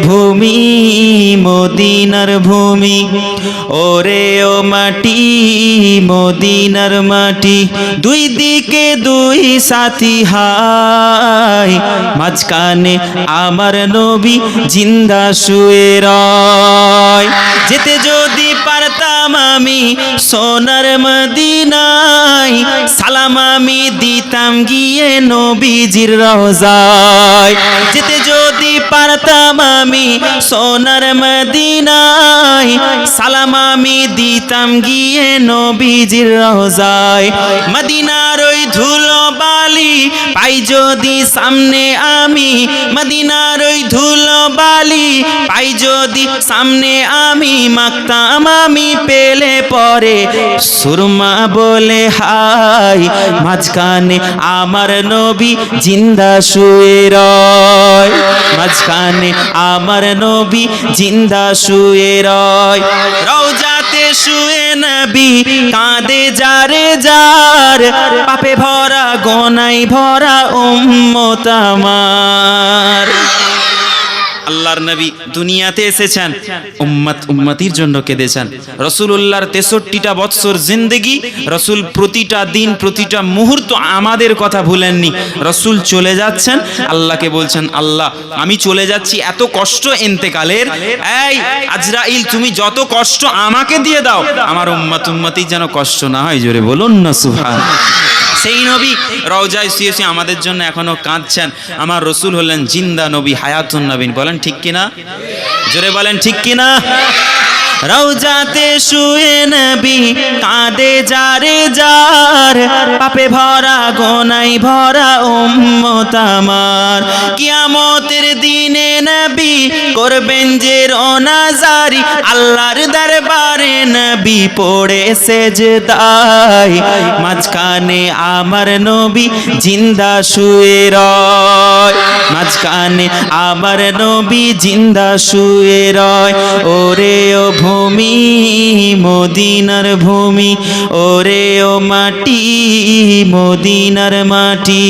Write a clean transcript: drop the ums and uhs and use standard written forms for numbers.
ভূমি মদিনার ভূমি, ওরে ও মাটি মদিনার মাটি, দুই দিকে দুই সাথী হায়, মাঝখানে আমার নবী জিন্দা শুয়ে রয়। যেতে যদি পারতাম আমি সোনার মদিনায়, সালাম আমি দিতাম গিয়ে নবীজির রওজায়। যেতে যদি পারতাম আমি সোনার মদিনায়, সালাম আমি দিতাম গিয়ে নবীজির রওজায়। মদিনার ওই ধুলো বালি পাই যদি সামনে আমি, মদিনার ওই ধুলো বালি পাই যদি সামনে আমি, মাখতাম আমি পেলে পরে সুরমা বলে হাই, মাঝখানে আমার নবী জিন্দা শুয়ে রয়, মাঝখানে আমার নবী জিন্দা শুয়ে রয়। রওজাতে শুয়ে নবী কাঁদে যারে যার, পাপে ভরা গোনায় ভরা উম্মত আমার। আল্লাহর নবী দুনিয়াতে এসেছেন উম্মতির জন্য কেঁদেছেন। রাসূলুল্লাহর 63টা বৎসর জিন্দেগি, রাসূল প্রতিটা দিন প্রতিটা মুহূর্ত আমাদের কথা ভুলেননি। রাসূল চলে যাচ্ছেন, আল্লাহকে বলছেন আল্লাহ আমি চলে যাচ্ছি, এত কষ্ট ইন্তেকালের, এই আজরাইল তুমি যত কষ্ট আমাকে দিয়ে দাও, আমার উম্মতির যেন কষ্ট না হয়। জোরে বলুন না সুবহানাল্লাহ। সেই নবী রওজায় শুয়ে শুয়ে আমাদের জন্য এখনো কাঁদছেন। আমার রসুল হলেন জিন্দা নবী, হায়াতুন নবীন। বলেন ঠিক কিনা? জোরে বলেন ঠিক কিনা? রওজাতে শুয়ে নবী কাঁদে যারে যার, পাপে ভরা গোনায় ভরা উম্মত আমার। কিয়ামতের দিনে নবী করবেন যে রোনাজারি, আল্লাহর দরবারে নবী পড়ে সেজদায়, মাঝখানে আমার নবী জিন্দা শুয়ে রয়, মাঝখানে আমার নবী জিন্দা শুয়ে রয়। ওরে ও ভূমি মদিনার ভূমি, ওরে ও মাটি মদিনার মাটি।